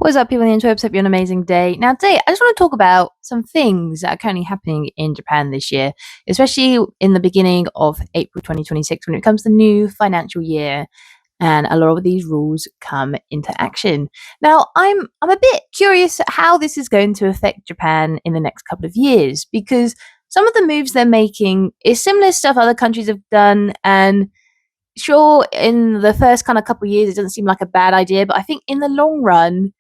What's up, people on the interwebs? Hope you have an amazing day. Now, today, I just want to talk about some things that are currently happening in Japan this year, especially in the beginning of April 2026 when it comes to the new financial year and a lot of these rules come into action. Now, I'm a bit curious how this is going to affect Japan in the next couple of years because some of the moves they're making is similar stuff other countries have done, and sure, in the first kind of couple of years, it doesn't seem like a bad idea, but I think in the long run,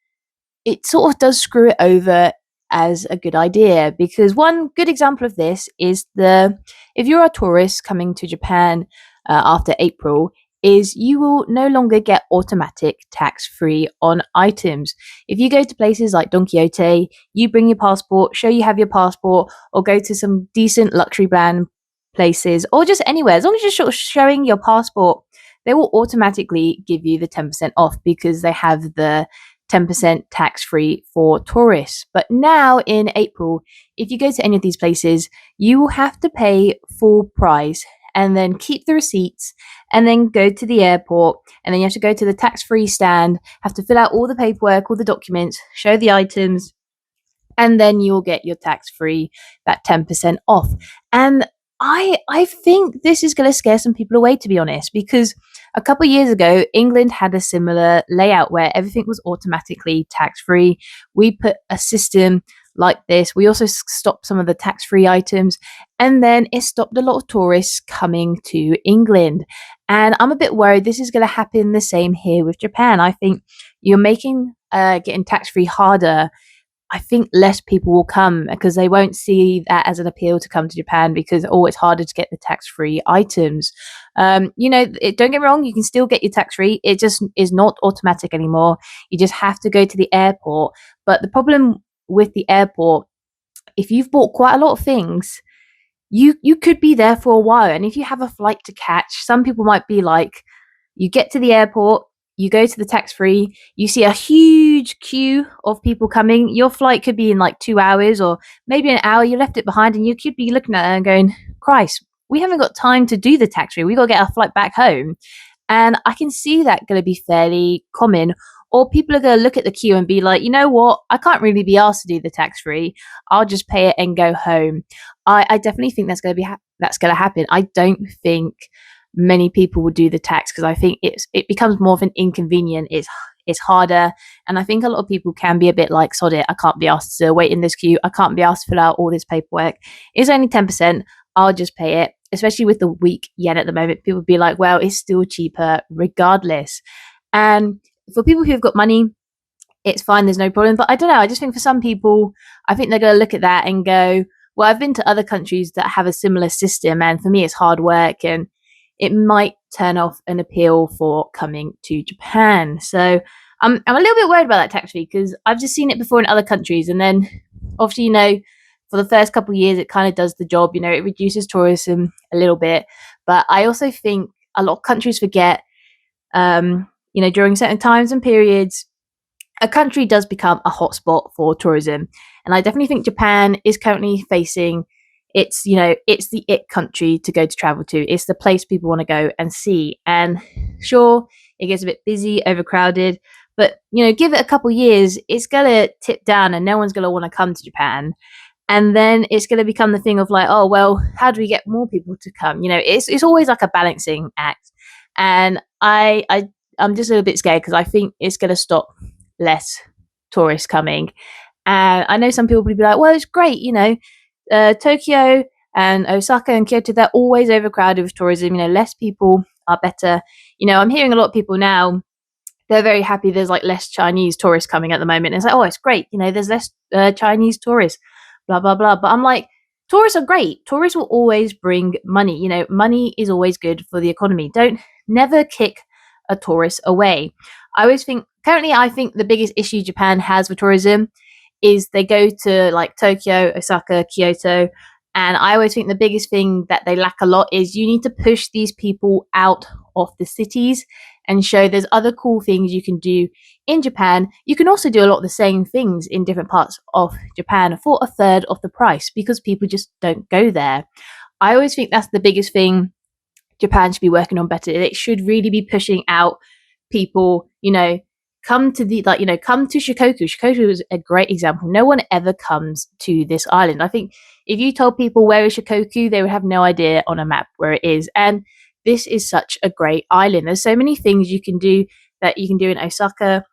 it sort of does screw it over as a good idea, because one good example of this is the if you're a tourist coming to Japan after April, is you will no longer get automatic tax free on items. If you go to places like Don Quixote, you bring your passport, show you have your passport, or go to some decent luxury brand places, or just anywhere, as long as you're sort of showing your passport, they will automatically give you the 10% off because they have the 10% tax free for tourists. But now in April, if you go to any of these places, you will have to pay full price and then keep the receipts and then go to the airport, and then you have to go to the tax free stand, have to fill out all the paperwork, all the documents, show the items, and then you'll get your tax free, that 10% off. And I think this is going to scare some people away, to be honest, because a couple of years ago, England had a similar layout where everything was automatically tax free. We put a system like this. We also stopped some of the tax free items, and then it stopped a lot of tourists coming to England. And I'm a bit worried this is going to happen the same here with Japan. I think you're making getting tax free harder. I think less people will come because they won't see that as an appeal to come to Japan because, oh, it's harder to get the tax free items. Don't get me wrong, you can still get your tax free. It just is not automatic anymore. You just have to go to the airport. But the problem with the airport, if you've bought quite a lot of things, you could be there for a while. And if you have a flight to catch, some people might be like, you get to the airport, you go to the tax free, you see a huge queue of people coming. Your flight could be in like 2 hours or maybe an hour. You left it behind, and you could be looking at it and going, Christ, we haven't got time to do the tax free. We got to get our flight back home. And I can see that going to be fairly common. Or people are going to look at the queue and be like, you know what? I can't really be asked to do the tax free. I'll just pay it and go home. I definitely think that's going to that's going to happen. I don't think many people will do the tax because I think it becomes more of an inconvenience. It's harder, and I think a lot of people can be a bit like, sod it, I can't be asked to wait in this queue, I can't be asked to fill out all this paperwork, it's only 10%, I'll just pay it. Especially with the weak yen at the moment, people be like, well, it's still cheaper regardless. And for people who've got money, it's fine, there's no problem. But I don't know, I just think for some people, I think they're going to look at that and go, well, I've been to other countries that have a similar system, and for me it's hard work, and it might turn off an appeal for coming to Japan. So I'm a little bit worried about that tax fee because I've just seen it before in other countries. And then obviously, for the first couple of years, it kind of does the job. It reduces tourism a little bit. But I also think a lot of countries forget, during certain times and periods, a country does become a hotspot for tourism. And I definitely think Japan is currently facing it's the it country to go to travel to. It's the place people want to go and see. And sure, it gets a bit busy, overcrowded, but give it a couple years, it's gonna tip down, and no one's gonna want to come to Japan. And then it's gonna become the thing of like, oh well, how do we get more people to come? It's always like a balancing act. And I'm just a little bit scared because I think it's gonna stop less tourists coming. And I know some people will be like, well, it's great, Tokyo and Osaka and Kyoto, they're always overcrowded with tourism. Less people are better. I'm hearing a lot of people now, they're very happy there's like less Chinese tourists coming at the moment. And it's like, oh, it's great. There's less Chinese tourists, blah, blah, blah. But I'm like, tourists are great. Tourists will always bring money. Money is always good for the economy. Don't never kick a tourist away. I think the biggest issue Japan has with tourism is they go to like Tokyo, Osaka, Kyoto, and I always think the biggest thing that they lack a lot is you need to push these people out of the cities and show there's other cool things you can do in Japan. You can also do a lot of the same things in different parts of Japan for a third of the price because people just don't go there. I always think that's the biggest thing Japan should be working on better. It should really be pushing out people, come to come to Shikoku. Shikoku is a great example. No one ever comes to this island. I think if you told people where is Shikoku, they would have no idea on a map where it is. And this is such a great island. There's so many things you can do that you can do in Osaka,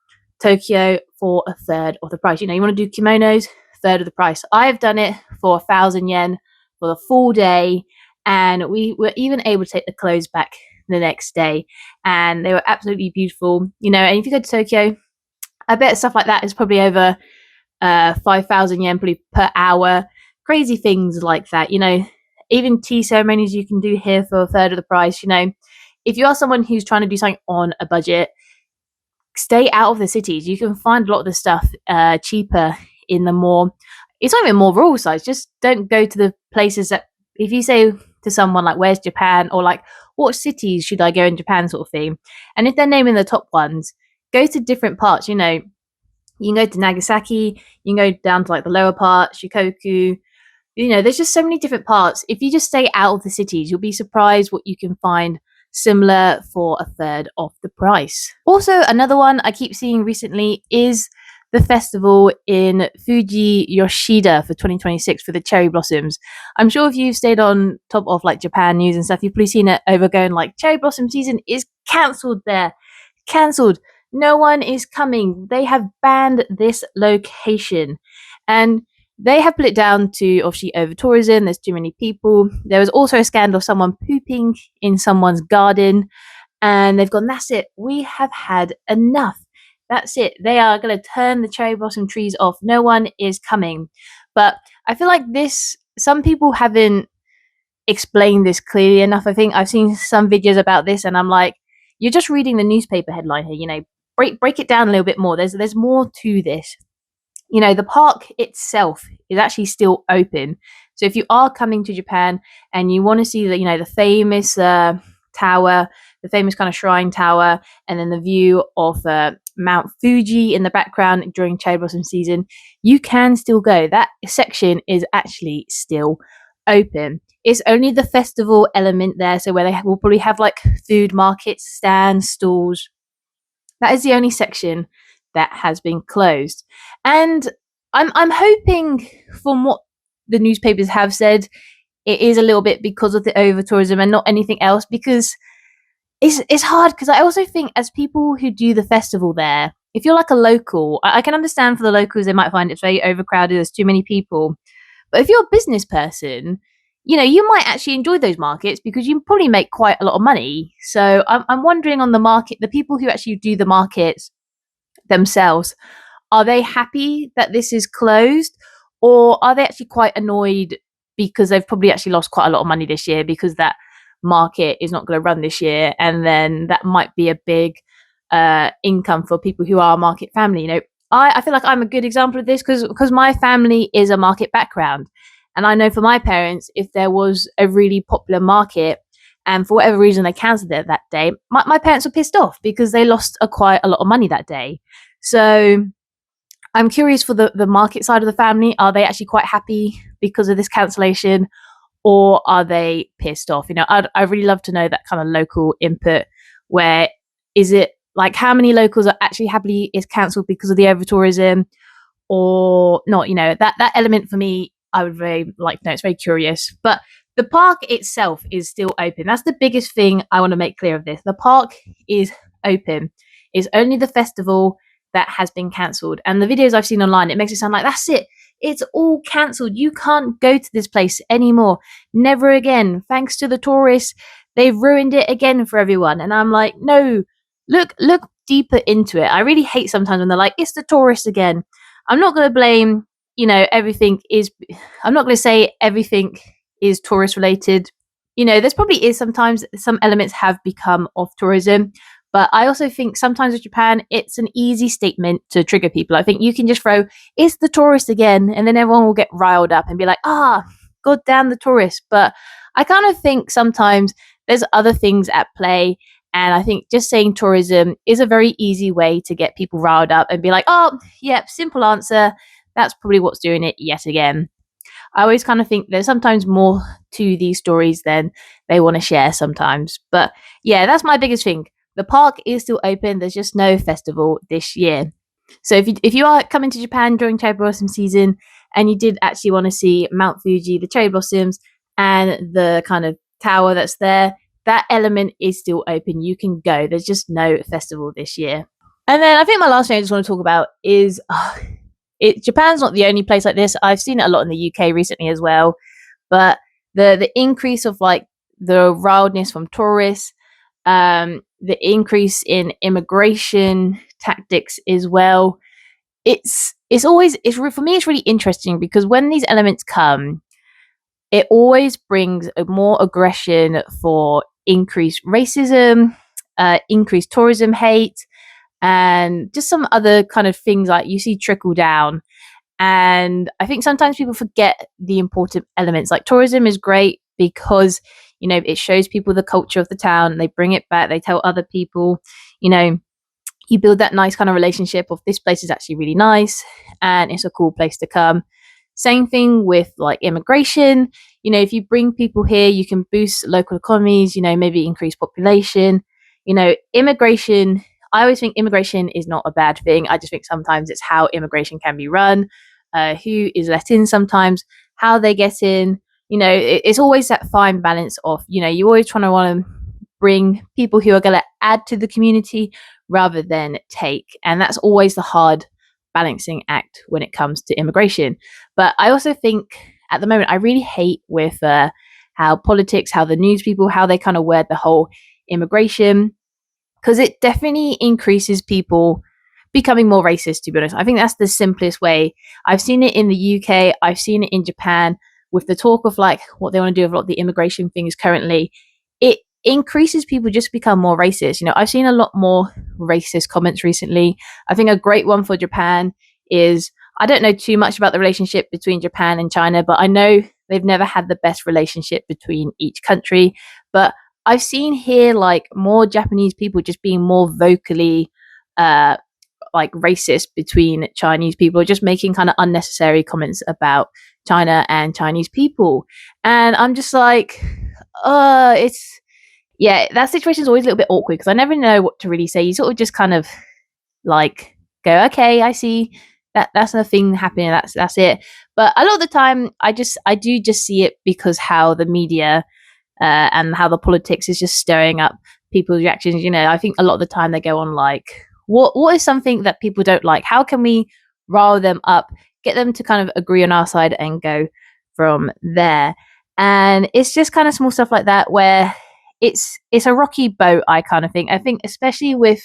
Tokyo for a third of the price. You want to do kimonos, third of the price. I've done it for 1,000 yen for the full day, and we were even able to take the clothes back the next day, and they were absolutely beautiful. And if you go to Tokyo, I bet stuff like that is probably over 5,000 yen probably per hour. Crazy things like that. Even tea ceremonies you can do here for a third of the price. If you are someone who's trying to do something on a budget, stay out of the cities. You can find a lot of the stuff cheaper in the more, it's not even more rural sites. Just don't go to the places that, if you say to someone like, where's Japan, or like, what cities should I go in Japan, sort of thing, and if they're naming the top ones, go to different parts. You can go to Nagasaki, you can go down to like the lower part, Shikoku. There's just so many different parts. If you just stay out of the cities, you'll be surprised what you can find similar for a third of the price. Also, another one I keep seeing recently is the festival in Fuji Yoshida for 2026 for the cherry blossoms. I'm sure if you've stayed on top of like Japan news and stuff, you've probably seen it over going like, cherry blossom season is cancelled there. Cancelled. No one is coming. They have banned this location. And they have put it down to obviously over tourism. There's too many people. There was also a scandal of someone pooping in someone's garden. And they've gone, that's it. We have had enough. That's it. They are going to turn the cherry blossom trees off. No one is coming. But I feel like some people haven't explained this clearly enough. I think I've seen some videos about this and I'm like, you're just reading the newspaper headline here. Break it down a little bit more. There's more to this. The park itself is actually still open. So if you are coming to Japan and you want to see the famous tower, the famous kind of shrine tower, and then the view of Mount Fuji in the background during cherry blossom season, you can still go. That section is actually still open. It's only the festival element there, so where they will probably have like food markets, stands, stalls. That is the only section that has been closed. And I'm hoping, from what the newspapers have said, it is a little bit because of the over tourism and not anything else, because it's hard. Because I also think, as people who do the festival there, if you're like a local, I can understand for the locals, they might find it's very overcrowded, there's too many people. But if you're a business person, you might actually enjoy those markets because you probably make quite a lot of money. So I'm wondering, on the market, the people who actually do the markets themselves, are they happy that this is closed, or are they actually quite annoyed because they've probably actually lost quite a lot of money this year because that market is not going to run this year, and then that might be a big income for people who are a market family. I feel like I'm a good example of this because my family is a market background, and I know for my parents, if there was a really popular market and for whatever reason they cancelled it that day, my parents were pissed off because they lost quite a lot of money that day. So I'm curious for the market side of the family. Are they actually quite happy because of this cancellation, or are they pissed off? I'd really love to know that kind of local input. Where is it, like, how many locals are actually happy it's cancelled because of the over tourism or not? That element for me, I would very like to know. It's very curious. But the park itself is still open. That's the biggest thing I want to make clear of this. The park is open. It's only the festival that has been cancelled. And the videos I've seen online, it makes it sound like that's it. It's all cancelled. You can't go to this place anymore. Never again. Thanks to the tourists, they've ruined it again for everyone. And I'm like, no, look deeper into it. I really hate sometimes when they're like, it's the tourists again. I'm not going to blame, everything is, I'm not going to say everything is tourist related. There's probably is sometimes some elements have become of tourism, but I also think sometimes with Japan, it's an easy statement to trigger people. I think you can just throw, it's the tourist again, and then everyone will get riled up and be like, god damn the tourists. But I kind of think sometimes there's other things at play. And I think just saying tourism is a very easy way to get people riled up and be like, oh, yeah, simple answer. That's probably what's doing it yet again. I always kind of think there's sometimes more to these stories than they want to share sometimes. But yeah, that's my biggest thing. the park is still open. There's just no festival this year. So if you are coming to Japan during cherry blossom season and you did actually want to see Mount Fuji, the cherry blossoms, and the kind of tower that's there, that element is still open. You can go. There's just no festival this year. And then I think my last thing I just want to talk about is Japan's not the only place like this. I've seen it a lot in the UK recently as well. But the increase of like the wildness from tourists, the increase in immigration tactics as well. It's always for me it's really interesting because when these elements come, it always brings a more aggression for increased racism, increased tourism hate, and just some other kind of things like you see trickle down. And I think sometimes people forget the important elements. Like tourism is great because, it shows people the culture of the town. They bring it back. They tell other people, you build that nice kind of relationship of this place is actually really nice and it's a cool place to come. Same thing with like immigration. If you bring people here, you can boost local economies, maybe increase population. Immigration, I always think immigration is not a bad thing. I just think sometimes it's how immigration can be run, who is let in sometimes, how they get in. It's always that fine balance of, you always trying to want to bring people who are going to add to the community rather than take. And that's always the hard balancing act when it comes to immigration. But I also think at the moment, I really hate with how politics, how the news people, how they kind of word the whole immigration, because it definitely increases people becoming more racist, to be honest. I think that's the simplest way. I've seen it in the UK. I've seen it in Japan with the talk of like what they want to do with a lot of the immigration things currently. It increases people just become more racist. I've seen a lot more racist comments recently. I think a great one for Japan is, I don't know too much about the relationship between Japan and China, but I know they've never had the best relationship between each country. But I've seen here like more Japanese people just being more vocally like racist between Chinese people, just making kind of unnecessary comments about China and Chinese people. And I'm just like, that situation is always a little bit awkward because I never know what to really say. You sort of just kind of like go, okay, I see that's a thing happening. That's it. But a lot of the time, I do just see it because how the media and how the politics is just stirring up people's reactions. I think a lot of the time they go on like, what is something that people don't like? How can we rile them up, get them to kind of agree on our side and go from there? And it's just kind of small stuff like that where it's a rocky boat, I kind of think. I think especially with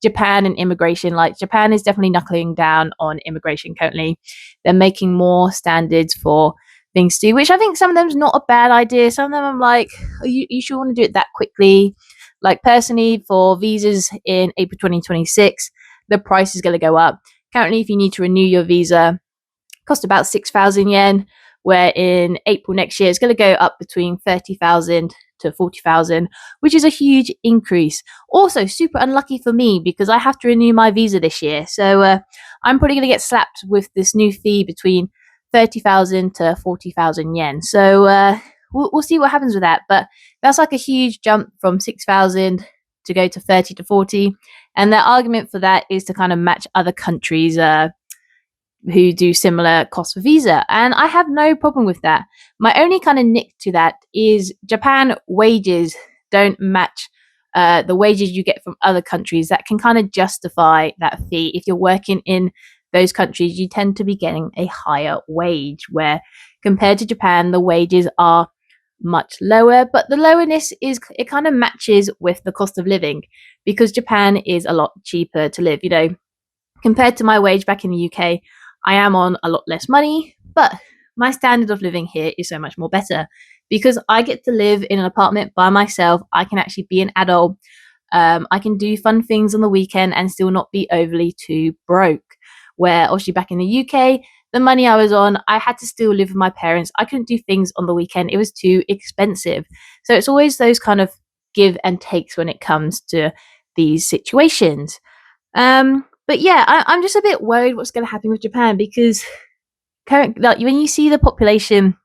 Japan and immigration, like Japan is definitely knuckling down on immigration currently. They're making more standards for things to do, which I think some of them is not a bad idea. Some of them I'm like, you sure want to do it that quickly? Like personally, for visas in April 2026, the price is going to go up. Currently, if you need to renew your visa, it costs about 6,000 yen, where in April next year, it's going to go up between 30,000 to 40,000, which is a huge increase. Also, super unlucky for me because I have to renew my visa this year. So I'm probably going to get slapped with this new fee between 30,000 to 40,000 yen. So we'll see what happens with that. But that's like a huge jump from 6,000 to go to 30 to 40. And their argument for that is to kind of match other countries who do similar costs for visa. And I have no problem with that. My only kind of nick to that is Japan wages don't match the wages you get from other countries that can kind of justify that fee. If you're working in those countries, you tend to be getting a higher wage, where compared to Japan, the wages are much lower, but the lowerness is, it kind of matches with the cost of living because Japan is a lot cheaper to live. Compared to my wage back in the UK, I am on a lot less money, but my standard of living here is so much more better because I get to live in an apartment by myself. I can actually be an adult. I can do fun things on the weekend and still not be overly too broke. Where obviously back in the UK, the money I was on, I had to still live with my parents. I couldn't do things on the weekend. It was too expensive. So it's always those kind of give and takes when it comes to these situations. But yeah, I'm just a bit worried what's going to happen with Japan because when you see the population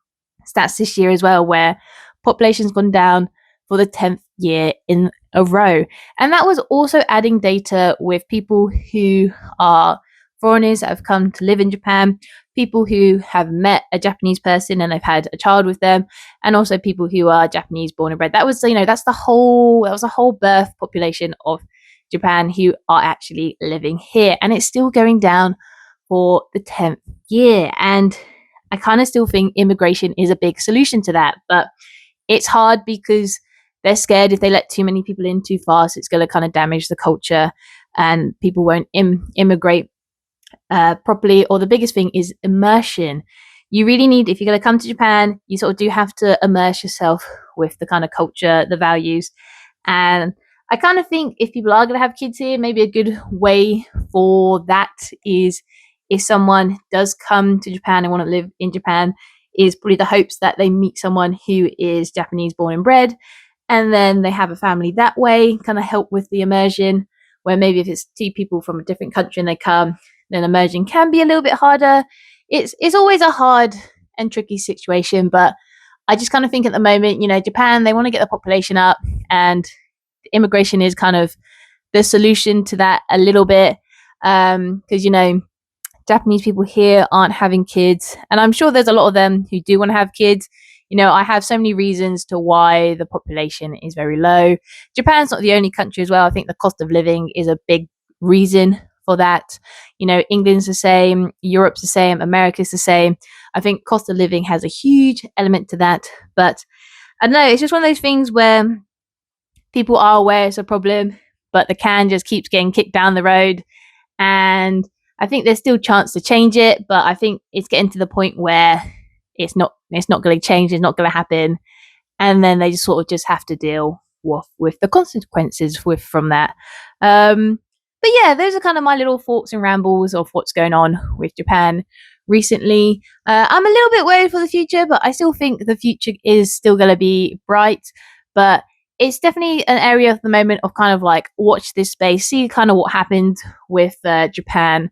stats this year as well, where population's gone down for the 10th year in a row. And that was also adding data with people who are foreigners that have come to live in Japan, people who have met a Japanese person and they've had a child with them, and also people who are Japanese born and bred. That was, that's the whole birth population of Japan who are actually living here. And it's still going down for the 10th year. And I kind of still think immigration is a big solution to that. But it's hard because they're scared if they let too many people in too fast, it's going to kind of damage the culture and people won't immigrate properly. Or the biggest thing is immersion. You really need, if you're going to come to Japan, you sort of do have to immerse yourself with the kind of culture, the values. And I kind of think if people are going to have kids here, maybe a good way for that is if someone does come to Japan and want to live in Japan, is probably the hopes that they meet someone who is Japanese born and bred, and then they have a family that way, kind of help with the immersion, where maybe if it's two people from a different country and they come, then immersion can be a little bit harder. It's always a hard and tricky situation, but I just kind of think at the moment, Japan, they want to get the population up, and immigration is kind of the solution to that a little bit, because Japanese people here aren't having kids, and I'm sure there's a lot of them who do want to have kids. I have so many reasons to why the population is very low. Japan's not the only country as well. I think the cost of living is a big reason for that. England's the same, Europe's the same, America's the same. I think cost of living has a huge element to that. But I don't know, it's just one of those things where people are aware it's a problem, but the can just keeps getting kicked down the road. And I think there's still a chance to change it, but I think it's getting to the point where it's not going to change, it's not going to happen, and then they just sort of just have to deal with the consequences from that. But yeah, those are kind of my little thoughts and rambles of what's going on with Japan recently. I'm a little bit worried for the future, but I still think the future is still going to be bright. But it's definitely an area at the moment of kind of like watch this space, see kind of what happened with Japan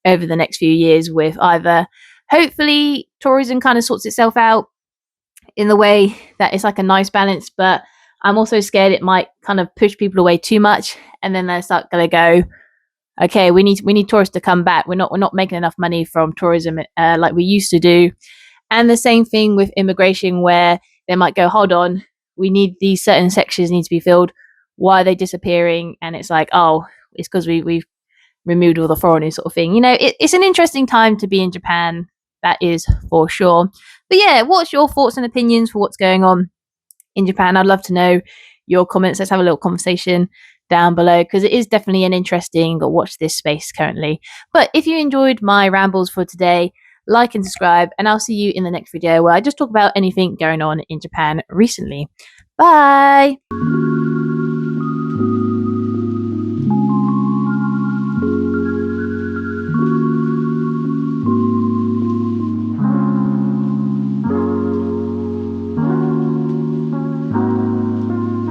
over the next few years, with either hopefully tourism kind of sorts itself out in the way that it's like a nice balance, but I'm also scared it might kind of push people away too much, and then they start going to go, okay, we need tourists to come back. We're not making enough money from tourism like we used to do. And the same thing with immigration, where they might go, hold on, we need these certain sections need to be filled. Why are they disappearing? And it's like, oh, it's because we've removed all the foreigners, sort of thing. It's an interesting time to be in Japan, that is for sure. But yeah, what's your thoughts and opinions for what's going on in Japan? I'd love to know your comments. Let's have a little conversation down below, because it is definitely an interesting watch this space currently. But if you enjoyed my rambles for today, like and subscribe, and I'll see you in the next video where I just talk about anything going on in Japan recently. Bye.